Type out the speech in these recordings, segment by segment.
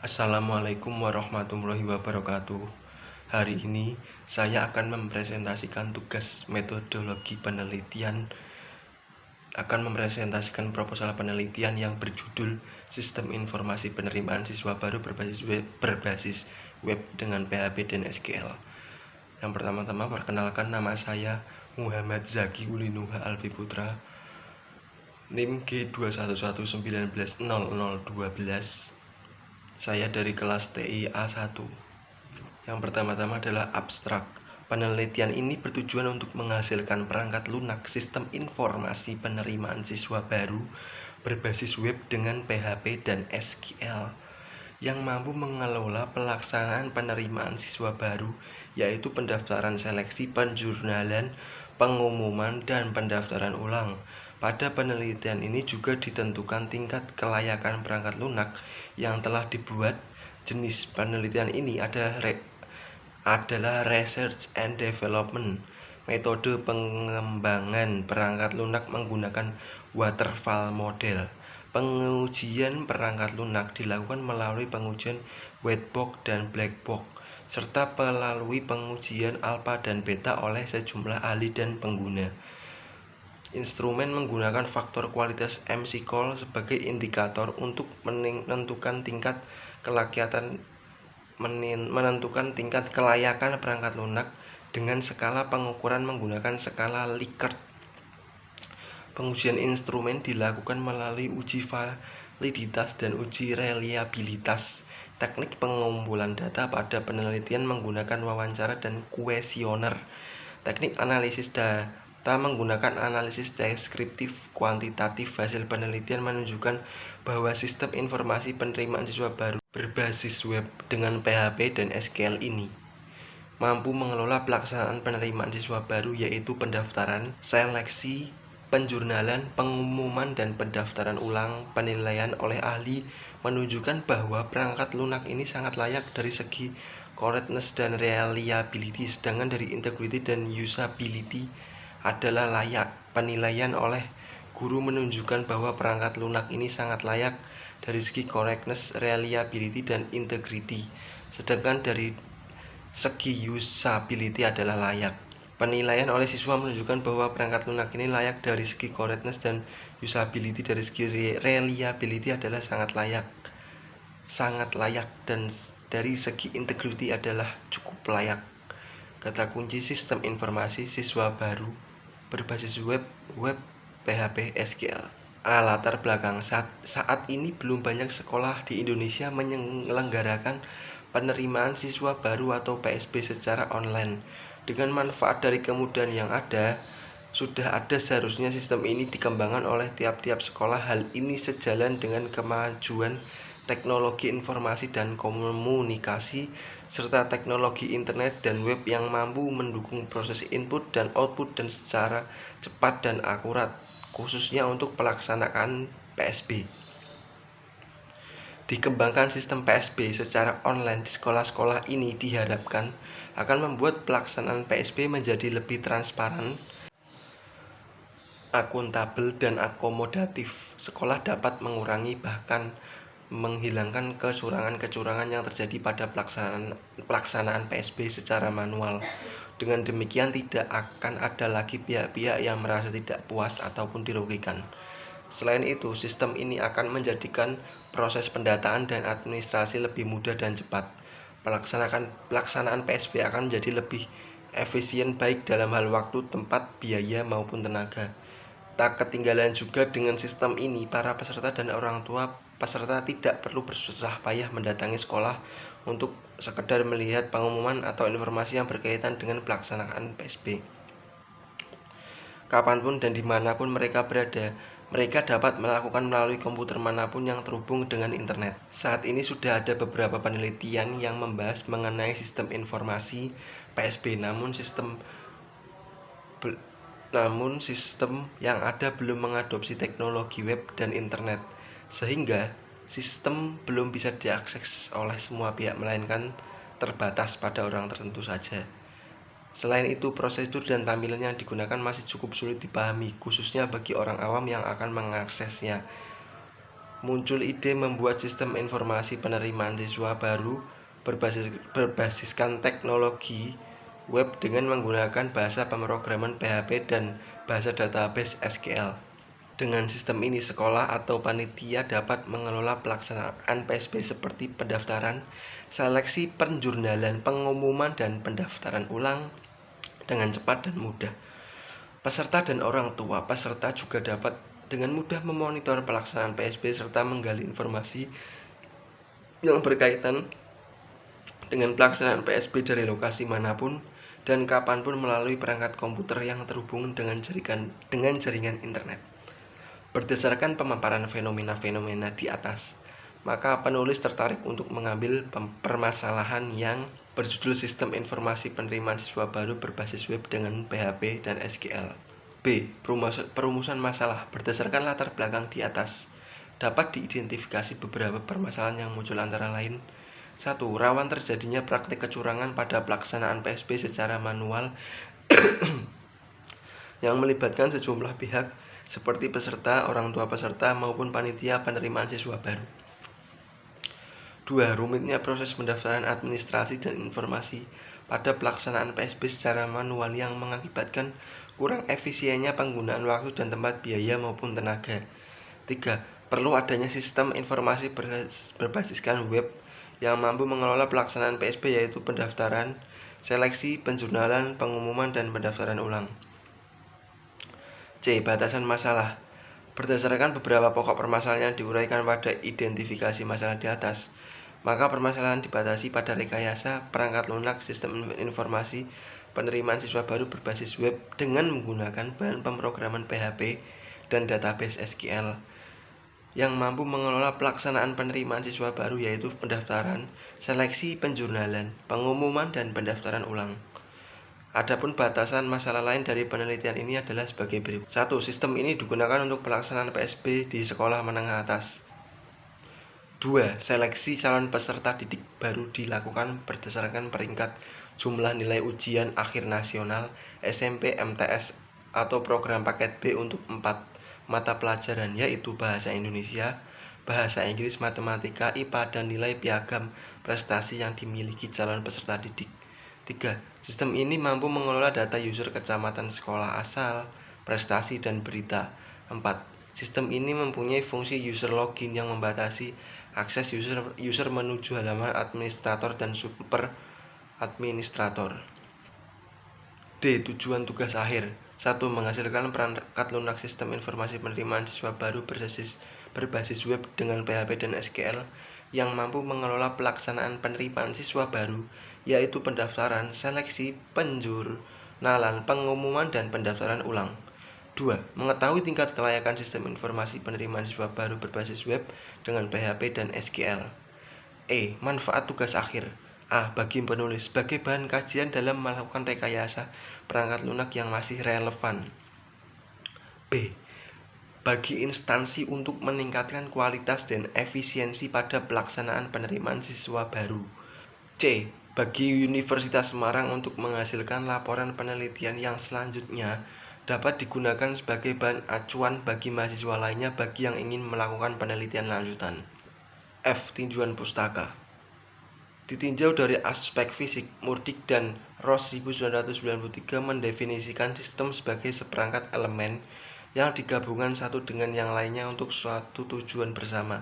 Assalamualaikum warahmatullahi wabarakatuh. Hari ini saya akan mempresentasikan tugas metodologi penelitian, proposal penelitian yang berjudul Sistem Informasi Penerimaan Siswa Baru berbasis web dengan PHP dan SQL. Yang pertama-tama perkenalkan, nama saya Muhammad Zaki Ulinuha Alfi Putra, NIM G211190012. Saya dari kelas TI A1. Yang pertama-tama adalah abstrak. Penelitian ini bertujuan untuk menghasilkan perangkat lunak sistem informasi penerimaan siswa baru berbasis web dengan PHP dan SQL yang mampu mengelola pelaksanaan penerimaan siswa baru, yaitu pendaftaran seleksi, penjurnalan, pengumuman, dan pendaftaran ulang. Pada penelitian ini juga ditentukan tingkat kelayakan perangkat lunak yang telah dibuat. Jenis penelitian ini adalah research and development. Metode pengembangan perangkat lunak menggunakan waterfall model. Pengujian perangkat lunak dilakukan melalui pengujian white box dan black box, serta melalui pengujian alpha dan beta oleh sejumlah ahli dan pengguna. Instrumen menggunakan faktor kualitas MCQoL sebagai indikator untuk menentukan tingkat kelayakan perangkat lunak dengan skala pengukuran menggunakan skala Likert. Pengujian instrumen dilakukan melalui uji validitas dan uji reliabilitas. Teknik pengumpulan data pada penelitian menggunakan wawancara dan kuesioner. Teknik analisis data menggunakan analisis deskriptif kuantitatif. Hasil penelitian menunjukkan bahwa sistem informasi penerimaan siswa baru berbasis web dengan PHP dan SQL ini mampu mengelola pelaksanaan penerimaan siswa baru, yaitu pendaftaran, seleksi, penjurnalan, pengumuman, dan pendaftaran ulang. Penilaian oleh ahli menunjukkan bahwa perangkat lunak ini sangat layak dari segi correctness dan reliability, sedangkan dari integrity dan usability adalah layak. Penilaian oleh guru menunjukkan bahwa perangkat lunak ini sangat layak dari segi correctness, reliability, dan integrity, sedangkan dari segi usability adalah layak. Penilaian oleh siswa menunjukkan bahwa perangkat lunak ini layak dari segi correctness dan usability. Dari segi reliability adalah sangat layak, dan dari segi integrity adalah cukup layak. Kata kunci sistem informasi siswa baru berbasis web PHP SQL. Latar belakang saat ini belum banyak sekolah di Indonesia menyelenggarakan penerimaan siswa baru atau PSB secara online. Dengan manfaat dari kemudahan yang ada, sudah ada seharusnya sistem ini dikembangkan oleh tiap-tiap sekolah. Hal ini sejalan dengan kemajuan teknologi informasi dan komunikasi serta teknologi internet dan web yang mampu mendukung proses input dan output dan secara cepat dan akurat, khususnya untuk pelaksanaan PSB. Dikembangkan sistem PSB secara online di sekolah-sekolah ini diharapkan akan membuat pelaksanaan PSB menjadi lebih transparan, akuntabel, dan akomodatif. Sekolah dapat mengurangi bahkan menghilangkan kecurangan-kecurangan yang terjadi pada pelaksanaan PSB secara manual. Dengan demikian tidak akan ada lagi pihak-pihak yang merasa tidak puas ataupun dirugikan. Selain itu, sistem ini akan menjadikan proses pendataan dan administrasi lebih mudah dan cepat. Pelaksanaan PSB akan menjadi lebih efisien baik dalam hal waktu, tempat, biaya, maupun tenaga. Tak ketinggalan juga dengan sistem ini, para peserta dan orang tua peserta tidak perlu bersusah payah mendatangi sekolah untuk sekedar melihat pengumuman atau informasi yang berkaitan dengan pelaksanaan PSB. Kapanpun dan dimanapun mereka berada, mereka dapat melakukan melalui komputer manapun yang terhubung dengan internet. Saat ini sudah ada beberapa penelitian yang membahas mengenai sistem informasi PSB, namun sistem yang ada belum mengadopsi teknologi web dan internet, sehingga sistem belum bisa diakses oleh semua pihak, melainkan terbatas pada orang tertentu saja. Selain itu, prosedur dan tampilan yang digunakan masih cukup sulit dipahami, khususnya bagi orang awam yang akan mengaksesnya. muncul ide membuat sistem informasi penerimaan siswa baru berbasiskan teknologi web dengan menggunakan bahasa pemrograman PHP dan bahasa database SQL. Dengan sistem ini, sekolah atau panitia dapat mengelola pelaksanaan PSB seperti pendaftaran, seleksi, penjurnalan, pengumuman, dan pendaftaran ulang dengan cepat dan mudah. Peserta dan orang tua peserta juga dapat dengan mudah memonitor pelaksanaan PSB serta menggali informasi yang berkaitan dengan pelaksanaan PSB dari lokasi manapun dan kapanpun melalui perangkat komputer yang terhubung dengan jaringan internet. Berdasarkan pemaparan fenomena-fenomena di atas, maka penulis tertarik untuk mengambil permasalahan yang berjudul Sistem Informasi Penerimaan Siswa Baru Berbasis Web dengan PHP dan SQL. B. Perumusan masalah. Berdasarkan latar belakang di atas, dapat diidentifikasi beberapa permasalahan yang muncul antara lain. 1. Rawan terjadinya praktik kecurangan pada pelaksanaan PSB secara manual yang melibatkan sejumlah pihak seperti peserta, orang tua peserta, maupun panitia penerimaan siswa baru. 2. Rumitnya proses pendaftaran administrasi dan informasi pada pelaksanaan PSB secara manual yang mengakibatkan kurang efisiennya penggunaan waktu dan tempat, biaya maupun tenaga. 3. Perlu adanya sistem informasi berbasiskan web yang mampu mengelola pelaksanaan PSB, yaitu pendaftaran, seleksi, penjurnalan, pengumuman, dan pendaftaran ulang. C. Batasan masalah. Berdasarkan beberapa pokok permasalahan yang diuraikan pada identifikasi masalah di atas, maka permasalahan dibatasi pada rekayasa, perangkat lunak, sistem informasi penerimaan siswa baru berbasis web dengan menggunakan bahan pemrograman PHP dan database SQL yang mampu mengelola pelaksanaan penerimaan siswa baru, yaitu pendaftaran, seleksi, penjurnalan, pengumuman, dan pendaftaran ulang. Adapun batasan masalah lain dari penelitian ini adalah sebagai berikut. 1. Sistem ini digunakan untuk pelaksanaan PSB di sekolah menengah atas. 2. Seleksi calon peserta didik baru dilakukan berdasarkan peringkat jumlah nilai ujian akhir nasional, SMP, MTS, atau program paket B untuk 4 mata pelajaran, yaitu Bahasa Indonesia, Bahasa Inggris, Matematika, IPA, dan nilai piagam prestasi yang dimiliki calon peserta didik. 3. Sistem ini mampu mengelola data user kecamatan sekolah asal, prestasi, dan berita. 4. Sistem ini mempunyai fungsi user login yang membatasi akses user menuju halaman administrator dan super administrator. D. Tujuan tugas akhir. 1. Menghasilkan perangkat lunak sistem informasi penerimaan siswa baru berbasis web dengan PHP dan SQL yang mampu mengelola pelaksanaan penerimaan siswa baru, yaitu pendaftaran, seleksi, penjurnalan, pengumuman, dan pendaftaran ulang. 2. Mengetahui tingkat kelayakan sistem informasi penerimaan siswa baru berbasis web dengan PHP dan SQL. E. Manfaat tugas akhir. A. Bagi penulis, sebagai bahan kajian dalam melakukan rekayasa perangkat lunak yang masih relevan. B. Bagi instansi untuk meningkatkan kualitas dan efisiensi pada pelaksanaan penerimaan siswa baru. C. Bagi Universitas Semarang untuk menghasilkan laporan penelitian yang selanjutnya dapat digunakan sebagai bahan acuan bagi mahasiswa lainnya bagi yang ingin melakukan penelitian lanjutan. F. Tinjauan pustaka. Ditinjau dari aspek fisik, Murdyk dan Ross 1993 mendefinisikan sistem sebagai seperangkat elemen yang digabungkan satu dengan yang lainnya untuk suatu tujuan bersama.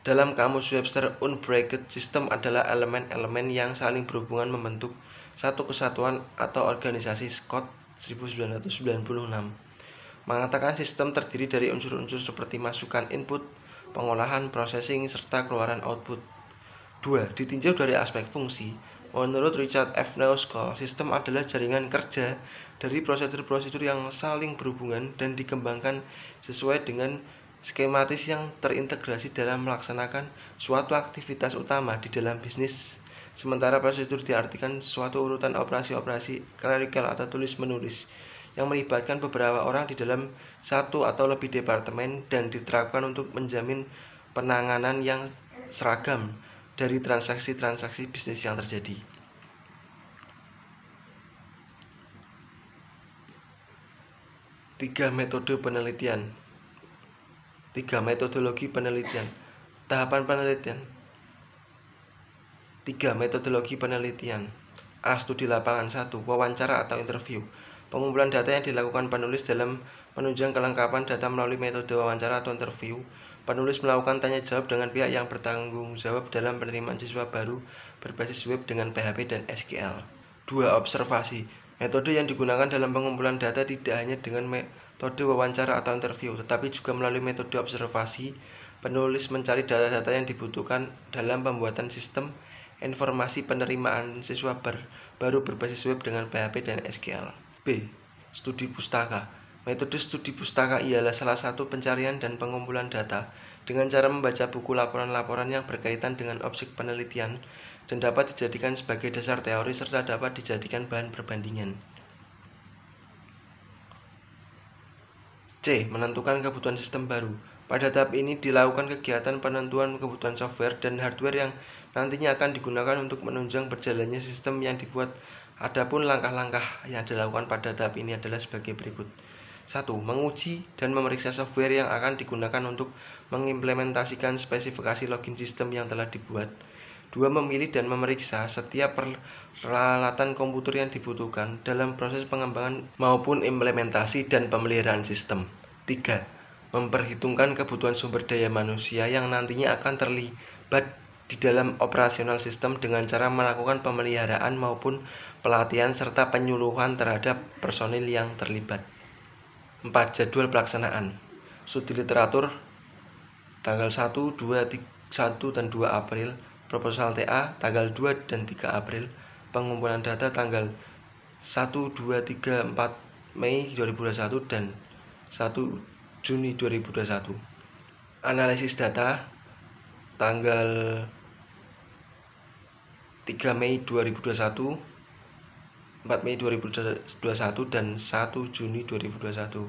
Dalam kamus Webster Unbreaked, sistem adalah elemen-elemen yang saling berhubungan membentuk satu kesatuan atau organisasi. Scott 1996 mengatakan sistem terdiri dari unsur-unsur seperti masukan input, pengolahan, processing, serta keluaran output. 2. Ditinjau dari aspek fungsi, menurut Richard F. Neuskal, sistem adalah jaringan kerja dari prosedur-prosedur yang saling berhubungan dan dikembangkan sesuai dengan skematis yang terintegrasi dalam melaksanakan suatu aktivitas utama di dalam bisnis. Sementara prosedur diartikan suatu urutan operasi-operasi klerikal atau tulis-menulis yang melibatkan beberapa orang di dalam satu atau lebih departemen dan diterapkan untuk menjamin penanganan yang seragam dari transaksi-transaksi bisnis yang terjadi. 3. Metode penelitian. 3. Metodologi penelitian. Tahapan penelitian. 3. Metodologi penelitian. A. Studi lapangan. 1. Wawancara atau interview. Pengumpulan data yang dilakukan penulis dalam menunjang kelengkapan data melalui metode wawancara atau interview. Penulis melakukan tanya jawab dengan pihak yang bertanggung jawab dalam penerimaan siswa baru berbasis web dengan PHP dan SQL. 2. Observasi. Metode yang digunakan dalam pengumpulan data tidak hanya dengan metode wawancara atau interview, tetapi juga melalui metode observasi. Penulis mencari data-data yang dibutuhkan dalam pembuatan sistem informasi penerimaan siswa baru berbasis web dengan PHP dan SQL. B. Studi pustaka. Metode studi pustaka ialah salah satu pencarian dan pengumpulan data dengan cara membaca buku laporan-laporan yang berkaitan dengan objek penelitian dan dapat dijadikan sebagai dasar teori serta dapat dijadikan bahan perbandingan. C. Menentukan kebutuhan sistem baru. Pada tahap ini dilakukan kegiatan penentuan kebutuhan software dan hardware yang nantinya akan digunakan untuk menunjang berjalannya sistem yang dibuat. Adapun langkah-langkah yang dilakukan pada tahap ini adalah sebagai berikut. 1. Menguji dan memeriksa software yang akan digunakan untuk mengimplementasikan spesifikasi login sistem yang telah dibuat. 2. Memilih dan memeriksa setiap peralatan komputer yang dibutuhkan dalam proses pengembangan maupun implementasi dan pemeliharaan sistem. 3. Memperhitungkan kebutuhan sumber daya manusia yang nantinya akan terlibat di dalam operasional sistem dengan cara melakukan pemeliharaan maupun pelatihan serta penyuluhan terhadap personil yang terlibat. 4. Jadwal pelaksanaan. Studi literatur tanggal 1, 2, 1 dan 2 April. Proposal TA tanggal 2 dan 3 April. Pengumpulan data tanggal 1, 2, 3, 4 Mei 2021 dan 1 Juni 2021. Analisis data tanggal 3 Mei 2021, 4 Mei 2021 dan 1 Juni 2021.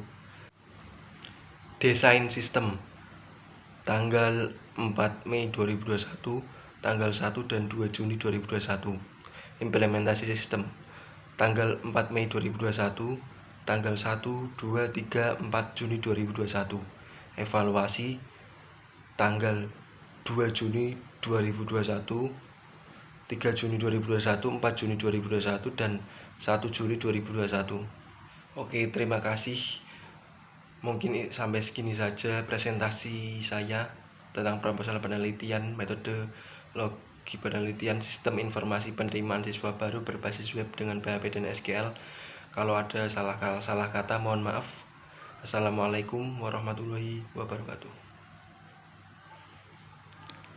Desain sistem tanggal 4 Mei 2021, tanggal 1 dan 2 Juni 2021. Implementasi sistem tanggal 4 Mei 2021, tanggal 1, 2, 3, 4 Juni 2021. Evaluasi tanggal 2 Juni 2021, 3 Juni 2021, 4 Juni 2021 dan 1 Juli 2021. Oke, terima kasih. Mungkin sampai segini saja presentasi saya tentang proposal penelitian metode logi penelitian sistem informasi penerimaan siswa baru berbasis web dengan PHP dan SQL. Kalau ada salah kata mohon maaf. Assalamualaikum warahmatullahi wabarakatuh.